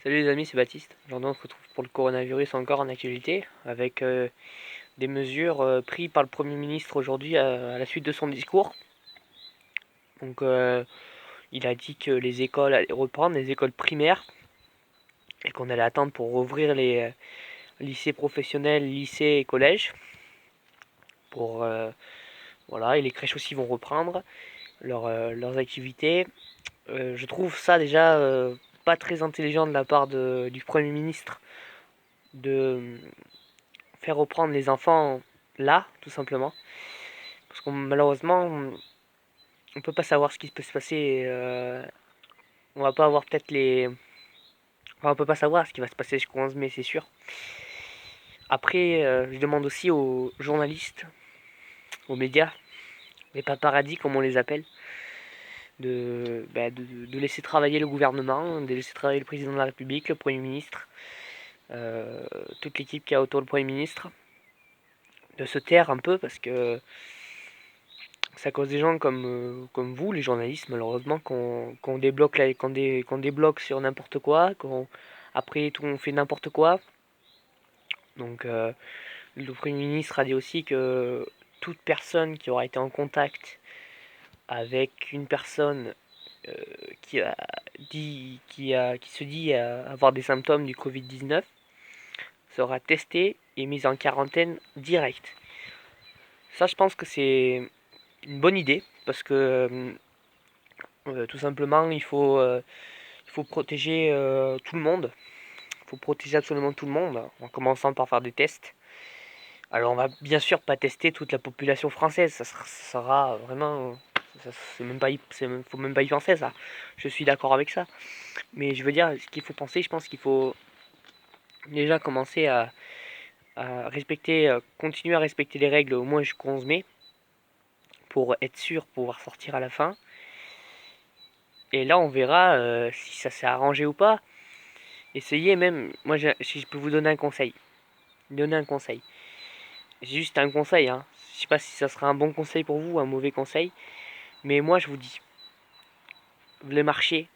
Salut les amis, c'est Baptiste. Aujourd'hui on se retrouve pour le coronavirus encore en actualité avec des mesures prises par le Premier ministre aujourd'hui à la suite de son discours. Donc il a dit que les écoles allaient reprendre, les écoles primaires, et qu'on allait attendre pour rouvrir les lycées professionnels, lycées et collèges. Pour, voilà, et les crèches aussi vont reprendre leurs activités. Je trouve ça déjà pas très intelligent de la part du Premier ministre de faire reprendre les enfants là, tout simplement. Parce que malheureusement, on peut pas savoir ce qui peut se passer. On va pas avoir peut-être les. Enfin, on peut pas savoir ce qui va se passer jusqu'au 11 mai, c'est sûr. Après, je demande aussi aux journalistes, aux médias, les paparazzis comme on les appelle, de laisser travailler le gouvernement, de laisser travailler le président de la République, le Premier ministre, euh, toute l'équipe qui a autour du Premier ministre, de se taire un peu parce que c'est à cause des gens comme vous, les journalistes, malheureusement, qu'on débloque, qu'on débloque sur n'importe quoi, après tout on fait n'importe quoi. Donc le Premier ministre a dit aussi que toute personne qui aura été en contact avec une personne euh, qui a qui se dit avoir des symptômes du Covid-19 sera testée et mise en quarantaine directe. Ça, je pense que c'est une bonne idée parce que tout simplement, il faut protéger tout le monde. Il faut protéger absolument tout le monde, en commençant par faire des tests. Alors on va bien sûr pas tester toute la population française, ça sera vraiment... c'est même pas, faut même pas y penser ça. Je suis d'accord avec ça. Mais je veux dire, ce qu'il faut penser, je pense qu'il faut déjà commencer à respecter, continuer à respecter les règles au moins jusqu'au 11 mai pour être sûr de pouvoir sortir à la fin. Et là on verra si ça s'est arrangé ou pas. Essayez même, moi si je peux vous donner un conseil. Donner un conseil. J'ai juste un conseil, hein. Je sais pas si ça sera un bon conseil pour vous ou un mauvais conseil. Mais moi je vous dis, le marché,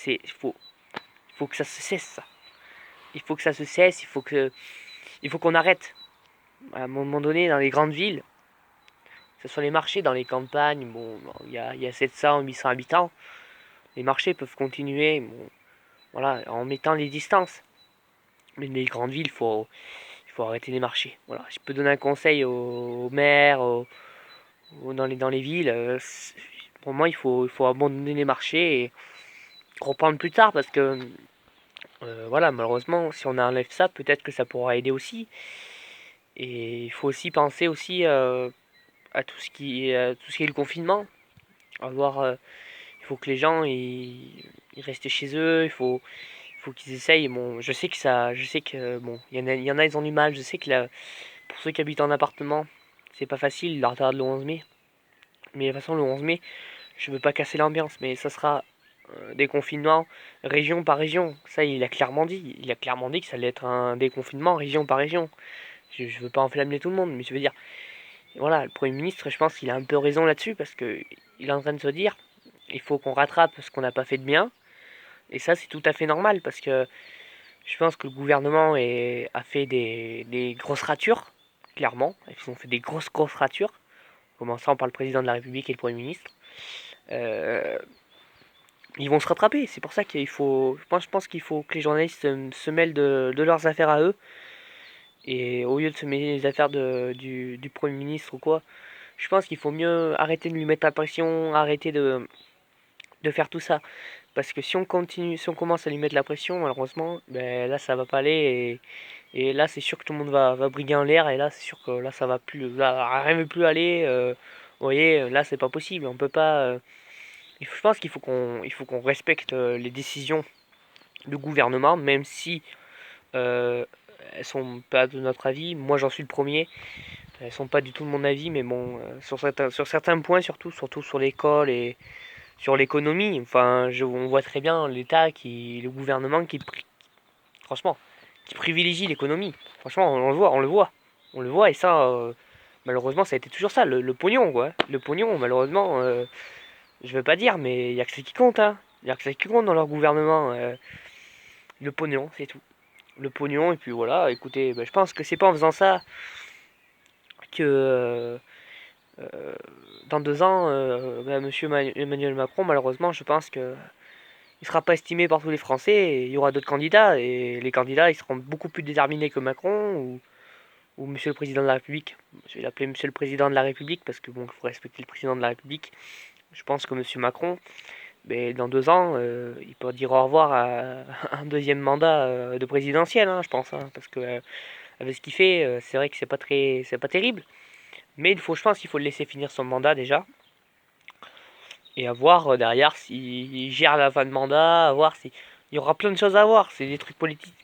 il faut que ça se cesse ça. Il faut que ça se cesse, il faut qu'on arrête. À un moment donné, dans les grandes villes, que ce soit les marchés, dans les campagnes, bon, il y a 700, 800 habitants, les marchés peuvent continuer, bon, voilà, en mettant les distances. Mais les grandes villes, il faut arrêter les marchés. Voilà, je peux donner un conseil aux maires, dans les villes. Pour moi, il faut abandonner les marchés et reprendre plus tard parce que voilà, malheureusement, si on enlève ça, peut-être que ça pourra aider aussi. Et il faut aussi penser aussi à tout ce qui est le confinement. Avoir, il faut que les gens ils restent chez eux. Il faut qu'ils essayent. Bon, je sais que bon, il y en a, ils ont du mal. Je sais que là, pour ceux qui habitent en appartement, c'est pas facile. Ils retardent le 11 mai. Mais de toute façon, le 11 mai, je veux pas casser l'ambiance, mais ça sera déconfinement région par région. Ça, il a clairement dit. Il a clairement dit que ça allait être un déconfinement région par région. Je veux pas enflammer tout le monde, mais je veux dire, voilà, le Premier ministre, je pense qu'il a un peu raison là-dessus, parce que il est en train de se dire, il faut qu'on rattrape ce qu'on n'a pas fait de bien. Et ça, c'est tout à fait normal, parce que je pense que le gouvernement a fait des grosses ratures, clairement. Ils ont fait des grosses ratures, commençant par le président de la République et le Premier ministre. Euh, Ils vont se rattraper. C'est pour ça qu'il faut. Je pense qu'il faut que les journalistes se mêlent de leurs affaires à eux. Et au lieu de se mêler les affaires du Premier ministre ou quoi, je pense qu'il faut mieux arrêter de lui mettre la pression, arrêter de faire tout ça. Parce que si on continue, si on commence à lui mettre la pression, malheureusement, ben là ça va pas aller. Et là c'est sûr que tout le monde va briller en l'air. Et là c'est sûr que là ça va plus. Là, rien ne veut plus aller. Vous voyez, là c'est pas possible. On peut pas. Je pense il faut qu'on respecte les décisions du gouvernement, même si euh, elles sont pas de notre avis. Moi, j'en suis le premier. Elles sont pas du tout de mon avis, mais bon, sur certains points, surtout sur l'école et sur l'économie. Enfin, on voit très bien le gouvernement franchement, qui privilégie l'économie. Franchement, on le voit, et ça, malheureusement, ça a été toujours ça, le pognon, quoi. Le pognon, malheureusement, je veux pas dire, mais il y a que ça qui compte, hein. Il y a que ça qui compte dans leur gouvernement. Le pognon, c'est tout. Le pognon, et puis voilà, écoutez, je pense que c'est pas en faisant ça que dans 2 ans, Monsieur Emmanuel Macron, malheureusement, je pense que il sera pas estimé par tous les Français, et il y aura d'autres candidats, et les candidats, ils seront beaucoup plus déterminés que Macron, ou Monsieur le Président de la République. Je vais l'appeler Monsieur le Président de la République, parce que bon, il faut respecter le Président de la République. Je pense que Monsieur Macron, dans 2 ans, il peut dire au revoir à un deuxième mandat de présidentiel, hein, je pense, hein, parce que avec ce qu'il fait, c'est vrai que c'est pas terrible. Mais je pense qu'il faut le laisser finir son mandat déjà, et à voir derrière s'il gère la fin de mandat, à voir si il y aura plein de choses à voir. C'est des trucs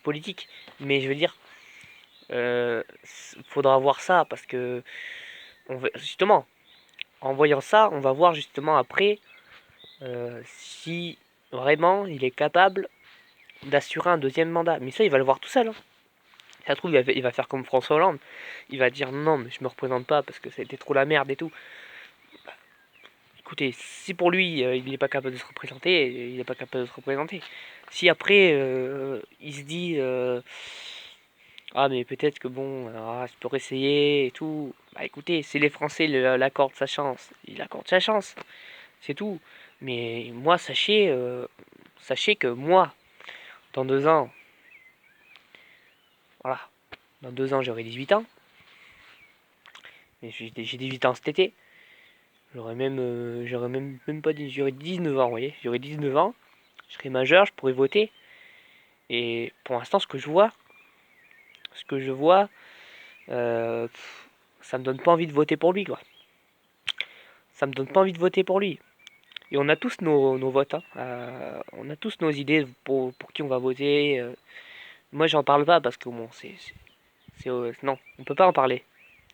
politiques, mais je veux dire, faudra voir ça parce que justement, en voyant ça, on va voir justement après si vraiment il est capable d'assurer un deuxième mandat. Mais ça, il va le voir tout seul, hein. Ça se trouve, il va faire comme François Hollande. Il va dire non, mais je me représente pas parce que ça a été trop la merde et tout. Écoutez, si pour lui, il n'est pas capable de se représenter, il n'est pas capable de se représenter. Si après, il se dit ah, mais peut-être que bon, je peux essayer et tout. Bah écoutez, si les Français l'accordent sa chance, il accorde sa chance. C'est tout. Mais moi, sachez que moi, dans 2 ans, voilà, dans 2 ans, j'aurai 18 ans. Mais j'ai 18 ans cet été. Même pas dit, j'aurais 19 ans, vous voyez. J'aurais 19 ans, je serai majeur, je pourrais voter. Et pour l'instant, ce que je vois, euh, ça me donne pas envie de voter pour lui, quoi. Ça me donne pas envie de voter pour lui. Et on a tous nos votes, hein. On a tous nos idées pour qui on va voter. Moi, j'en parle pas parce que bon, non, on peut pas en parler.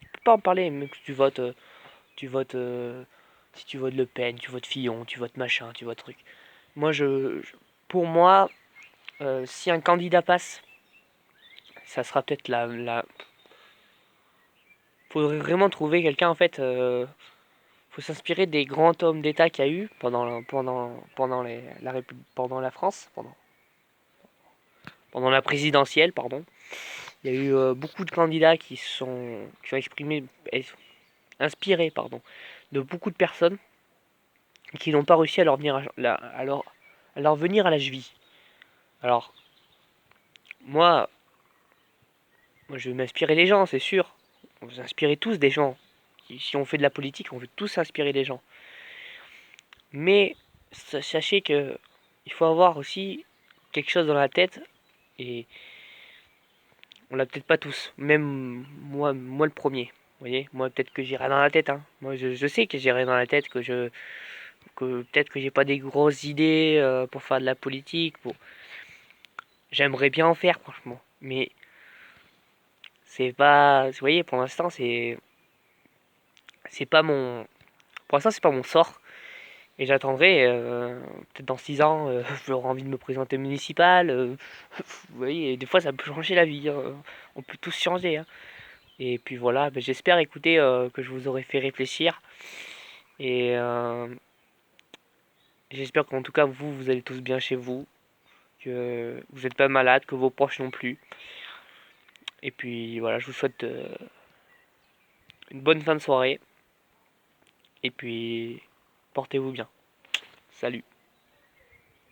On peut pas en parler, même que tu votes, si tu votes Le Pen, tu votes Fillon, tu votes machin, tu votes truc. Moi, pour moi, si un candidat passe, ça sera peut-être faudrait vraiment trouver quelqu'un en fait. Faut s'inspirer des grands hommes d'État qu'il y a eu pendant la France, pendant la présidentielle, pardon. Il y a eu beaucoup de candidats qui ont inspiré, pardon, de beaucoup de personnes qui n'ont pas réussi à leur venir à leur venir à la cheville. Alors moi, moi je vais m'inspirer des gens, c'est sûr. On veut s'inspirer tous des gens. Si on fait de la politique, on veut tous s'inspirer des gens. Mais sachez que il faut avoir aussi quelque chose dans la tête, et on l'a peut-être pas tous. Même moi le premier. Vous voyez, moi peut-être que j'irai dans la tête, hein. Moi je sais que j'irai dans la tête, que peut-être que j'ai pas des grosses idées pour faire de la politique. J'aimerais bien en faire franchement, mais c'est pas. Vous voyez, pour l'instant c'est pas mon. Pour l'instant c'est pas mon sort. Et j'attendrai, peut-être dans 6 ans, j'aurai envie de me présenter municipal. Vous voyez, des fois ça peut changer la vie, hein. On peut tous changer, hein. Et puis voilà, j'espère écouter que je vous aurai fait réfléchir. Et j'espère qu'en tout cas vous allez tous bien chez vous, que vous n'êtes pas malade, que vos proches non plus. Et puis voilà, je vous souhaite une bonne fin de soirée. Et puis portez-vous bien. Salut.